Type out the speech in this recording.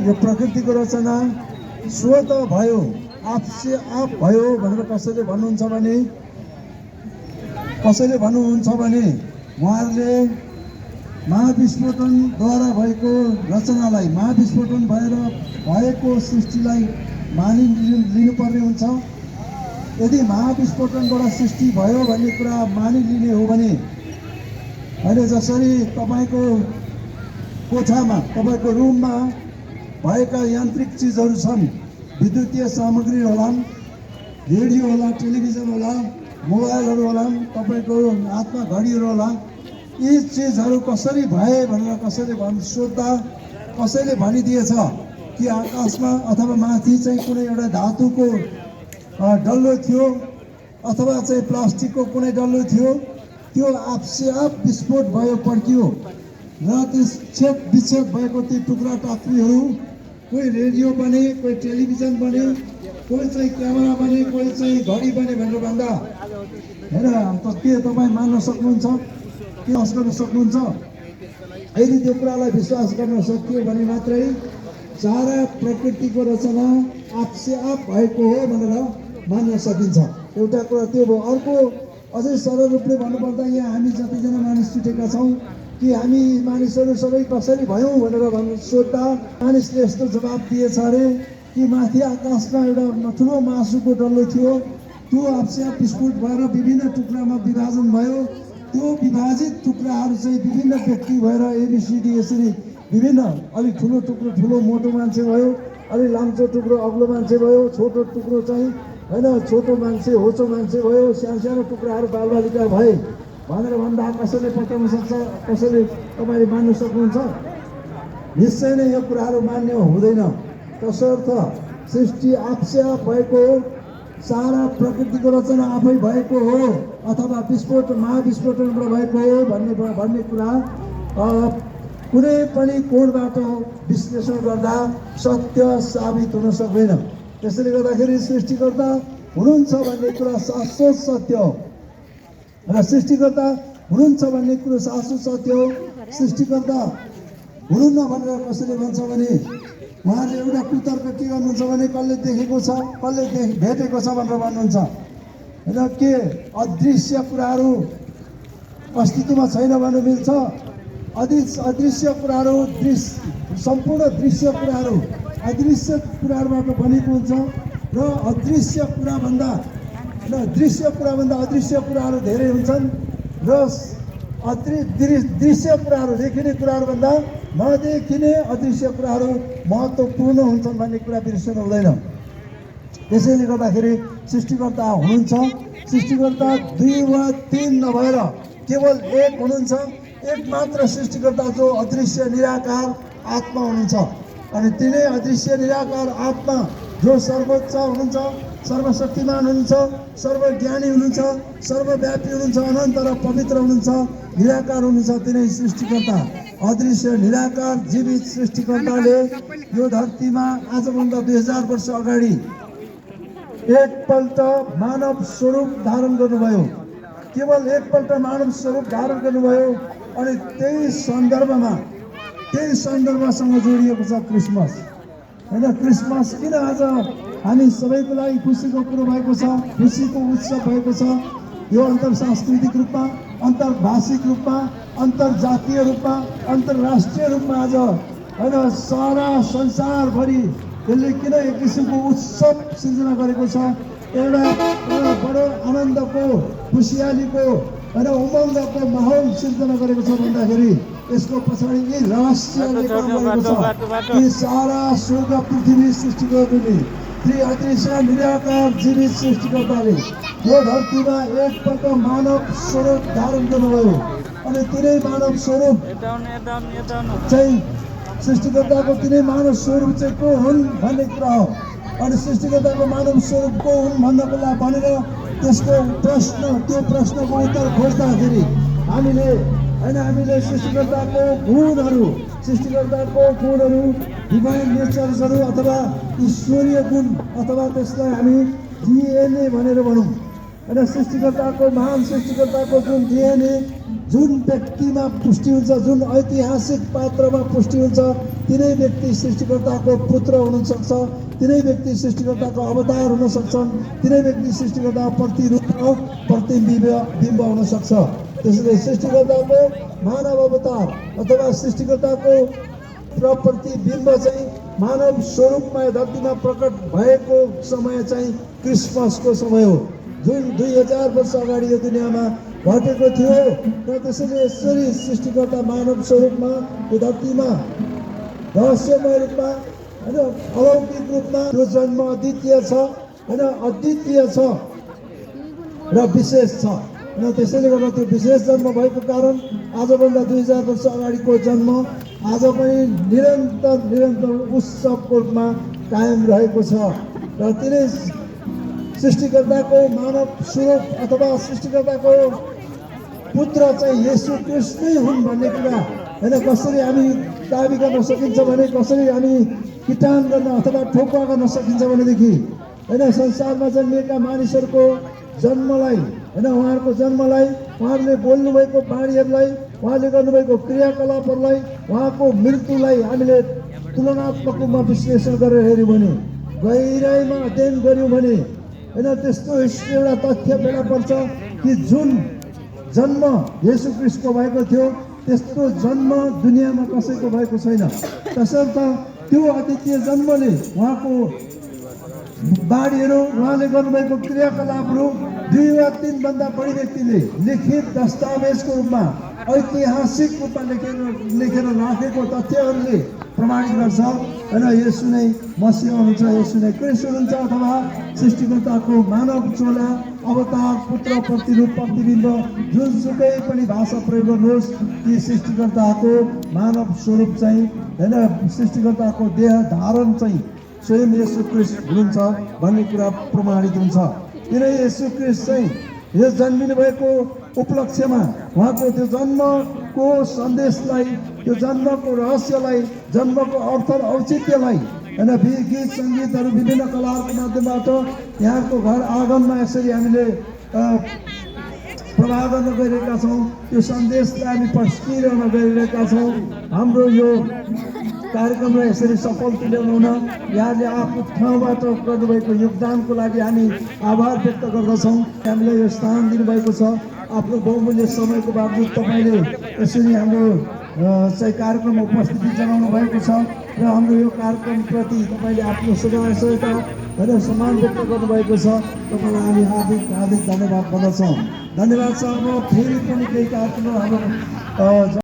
यो प्रकृतिको रचना स्वत भयो, आपसे आप भयो भनेर कसैले भन्नुहुन्छ भने उहाँहरूले महाविस्फोटनद्वारा भएको रचनालाई, महाविस्फोटन भएर भएको सृष्टिलाई मानिलिनुपर्ने हुन्छ। यदि महाविस्फोटनबाट सृष्टि भयो भन्ने कुरा मानिलिने हो भने अहिले जसरी तपाईँको कोठामा, तपाईँको रुममा भएका यान्त्रिक चिजहरू छन्, विद्युतीय सामग्री होलान्, रेडियो होला, टेलिभिजन होला, मोबाइलहरू होलान्, तपाईँको हातमा घडीहरू होला, यी चिजहरू कसरी भए भनेर कसैले सोद्धा कसैले भनिदिएछ कि आकाशमा अथवा माथि चाहिँ कुनै एउटा धातुको डल्लो थियो अथवा चाहिँ प्लास्टिकको कुनै डल्लो थियो, त्यो आपसे आप विस्फोट भयो, पड्कियो र त्यस छेद विच्छेद भएको ती टुक्रा टाक्रीहरू कोही रेडियो बने, कोही टेलिभिजन बने, कोही चाहिँ क्यामेरा बने, कोही चाहिँ घडी बने भनेर भन्दा हेर के तपाईँ मान्न सक्नुहुन्छ, के विश्वास गर्न सक्नुहुन्छ? यदि त्यो कुरालाई विश्वास गर्न सकियो भने मात्रै सारा प्रकृतिको रचना आपसे आप भएको हो भनेर मान्न सकिन्छ। एउटा कुरा त्यो भयो। अर्को अझै सरल रूपले भन्नुपर्दा यहाँ हामी जतिजना मानिस छुटेका छौँ कि हामी मानिसहरू सबै कसरी भयौँ भनेर सोद्धा मानिसले यस्तो जवाब दिएछ अरे कि माथि आकाशमा एउटा ठुलो मासुको डल्लो थियो, त्यो आपसे आप विस्फोट भएर विभिन्न टुक्रामा विभाजन भयो। त्यो विभाजित टुक्राहरू चाहिँ विभिन्न व्यक्ति भएर एबिसिडी यसरी विभिन्न, अलिक ठुलो टुक्रो ठुलो मोटो मान्छे भयो, अलिक लाम्चो टुक्रो अग्लो मान्छे भयो, छोटो टुक्रो चाहिँ होइन छोटो मान्छे होचो मान्छे भयो, सानो टुक्राहरू बालबालिका भए भनेर भन्दा कसैले पत्याउन सक्छ? कसैले तपाईँले मान्नु सक्नुहुन्छ? निश्चय नै यो कुराहरू मान्य हुँदैन। तसर्थ सृष्टि आपसे आप भएको हो, सारा प्रकृतिको रचना आफै भएको हो अथवा विस्फोट महाविस्फोटनबाट भएको हो भन्ने कुरा कुनै पनि कोणबाट विश्लेषण गर्दा सत्य साबित हुन सक्दैन। त्यसैले गर्दाखेरि सृष्टिकर्ता हुनुहुन्छ भन्ने कुरा शाश्वत सत्य हो र सृष्टिकर्ता हुनुहुन्छ भन्ने कुरो शाश्वत सत्य हो। सृष्टिकर्ता हुनुहुन्न भनेर कसैले भन्छ भने उहाँले एउटा कुतर्क के गर्नुहुन्छ भने कसले देखेको छ, कसले भेटेको छ भनेर भन्नुहुन्छ। र के अदृश्य कुराहरू अस्तित्वमा छैन भन्नु मिल्छ? अदृश्य कुराहरू सम्पूर्ण दृश्य कुराहरू अदृश्य कुराहरूबाट बनेको हुन्छ र दृश्य कुराभन्दा अदृश्य कुराहरू धेरै हुन्छन् र दृश्य कुराहरू देखिने कुराहरूभन्दा नदेखिने अदृश्य कुराहरू महत्त्वपूर्ण हुन्छन् भन्ने कुरा बिर्सनु हुँदैन। त्यसैले गर्दाखेरि सृष्टिकर्ता हुनुहुन्छ। सृष्टिकर्ता दुई वा तीन नभएर केवल एक हुनुहुन्छ, एक मात्र सृष्टिकर्ता जो अदृश्य निराकार आत्मा हुनुहुन्छ। अनि तिनै अदृश्य निराकार आत्मा जो सर्वोच्च हुनुहुन्छ, सर्वशक्तिमान हुनुहुन्छ, सर्वज्ञानी हुनुहुन्छ, सर्वव्यापी हुनुहुन्छ, अनन्त र पवित्र हुनुहुन्छ, निराकार हुनुहुन्छ, तिनै सृष्टिकर्ता अदृश्य निराकार जीवित सृष्टिकर्ताले यो धरतीमा आजभन्दा 2000 वर्ष अगाडि एकपल्ट मानव स्वरूप धारण गर्नुभयो। केवल एकपल्ट मानव स्वरूप धारण गर्नुभयो। अनि त्यही सन्दर्भसँग जोडिएको छ क्रिसमस। होइन, क्रिसमस किन आज हामी सबैको लागि खुसीको कुरो भएको छ, खुसीको उत्सव भएको छ? यो अन्तर्सांस्कृतिक रूपमा, अन्तर्भाषिक रूपमा, अन्तर्जातीय रूपमा, अन्तर्राष्ट्रिय रूपमा आज होइन सारा संसारभरि यसले किन एक किसिमको उत्सव सिर्जना गरेको छ? एउटा बडो आनन्दको, खुसियालीको र उमङ्गको माहौल सिर्जना गरेको छ भन्दाखेरि यसको पछाडि यी रहस्यले काम गरेको छ कि सारा स्वर्ग पृथ्वी सृष्टि गर्नुले अदृश्य निराकार जीवित सृष्टिकर्ताले यो धरतीमा एकपल्ट मानव स्वरूप धारण गर्नुभयो। अनि तिनै मानव स्वरूप चाहिँ सृष्टिकर्ताको तिनै मानव स्वरूप चाहिँ को हुन् भन्ने कुरा हो। अनि सृष्टिकर्ताको मानव स्वरूप को हुन् भन्नको लागि भनेर त्यसको त्यो प्रश्नको उत्तर खोज्दाखेरि हामीले सृष्टिकर्ताको गुणहरू डिभाइन नेचर्सहरू अथवा ईश्वरीय गुण अथवा त्यसलाई हामी डिएनए भनेर भनौँ। होइन, सृष्टिकर्ताको महान सृष्टिकर्ताको जुन डिएनए जुन व्यक्तिमा पुष्टि हुन्छ, जुन ऐतिहासिक पात्रमा पुष्टि हुन्छ, तिनै व्यक्ति सृष्टिकर्ताको पुत्र हुन सक्छ, तिनै व्यक्ति सृष्टिकर्ताको अवतार हुन सक्छन्, तिनै व्यक्ति सृष्टिकर्ताको प्रतिरूप र प्रतिबिम्ब हुन सक्छ। त्यसैले सृष्टिकर्ताको मानव अवतार अथवा सृष्टिकर्ताको प्रतिबिम्ब चाहिँ मानव स्वरूपमा धरतीमा प्रकट भएको समय चाहिँ क्रिसमसको समय हो, जुन 2000 वर्ष अगाडि यो दुनियाँमा घटेको थियो। र त्यसैले यसरी सृष्टिकर्ता मानव स्वरूपमा यो धरतीमा रहस्यमय रूपमा होइन अलौकिक रूपमा त्यो जन्म अद्वितीय छ होइन, अद्वितीय छ र विशेष छ। र त्यसैले गर्दा त्यो विशेष जन्म भएको कारण आजभन्दा 2000 वर्ष अगाडिको जन्म आज पनि निरन्तर उत्सवको रूपमा कायम रहेको छ। र तिनै सृष्टिकर्ताको मानव स्वरूप अथवा सृष्टिकर्ताको पुत्र चाहिँ येशू ख्रीष्ट नै हुन् भन्ने कुरा होइन कसरी हामी दाबी गर्न सकिन्छ भने, कसरी हामी किटान गर्न अथवा ठोक्का गर्न सकिन्छ भनेदेखि होइन संसारमा जन्मिएका मानिसहरूको जन्मलाई होइन उहाँहरूको जन्मलाई, उहाँहरूले बोल्नुभएको बाणीहरूलाई, उहाँले गर्नुभएको क्रियाकलापहरूलाई, उहाँको मृत्युलाई हामीले तुलनात्मक रूपमा विश्लेषण गरेर हेऱ्यौँ भने, गहिराइमा अध्ययन गऱ्यौँ भने होइन त्यस्तो एउटा तथ्य फेला पर्छ कि जुन जन्म येशू ख्रीष्टको भएको थियो त्यस्तो जन्म दुनियाँमा कसैको भएको छैन। तसर्थ त्यो अद्वितीय जन्मले उहाँको बाणीहरू, उहाँले गर्नुभएको क्रियाकलापहरू 2 वा 3 भन्दा बढी व्यक्तिले लिखित दस्तावेजको रूपमा ऐतिहासिक रूपमा लेखेर राखेको तथ्यहरूले प्रमाणित गर्छ होइन येशू नै मसीह हुनुहुन्छ, येशू नै क्रिस्ट हुनुहुन्छ अथवा सृष्टिकर्ताको मानव चोला अवतार पुत्र प्रतिरूप प्रतिबिम्ब जुनसुकै पनि भाषा प्रयोग गर्नुहोस् कि सृष्टिकर्ताको मानव स्वरूप चाहिँ होइन सृष्टिकर्ताको देह धारण चाहिँ स्वयं येशू ख्रीष्ट हुनुहुन्छ भन्ने कुरा प्रमाणित हुन्छ। किनभने येशू ख्रीष्ट चाहिँ यो जन्मिनु भएको उपलक्ष्यमा उहाँको त्यो जन्मको सन्देशलाई, त्यो जन्मको रहस्यलाई, जन्मको अर्थ र औचित्यलाई होइन गीत सङ्गीतहरू विभिन्न कलाहरूको माध्यमबाट यहाँको घर आँगनमा यसरी हामीले प्रवाह गर्न गइरहेका छौँ। त्यो सन्देशलाई हामी पस्किरहन गइरहेका छौँ। हाम्रो यो कार्यक्रमलाई यसरी सफल तुल्याउन यहाँले आफ्नो ठाउँबाट गर्नुभएको योगदानको लागि हामी आभार व्यक्त गर्दछौँ। हामीलाई यो स्थान दिनुभएको छ, आफ्नो बहुमूल्य समयको बावजुद तपाईँले यसरी हाम्रो चाहिँ कार्यक्रममा उपस्थिति जनाउनु भएको छ र हाम्रो यो कार्यक्रमप्रति तपाईँले आफ्नो सहायता र सम्मान व्यक्त गर्नुभएको छ। तपाईँलाई हामी हार्दिक धन्यवाद भन्दछौँ। धन्यवाद छ। अब फेरि पनि केही कार्यक्रमहरू हाम्रो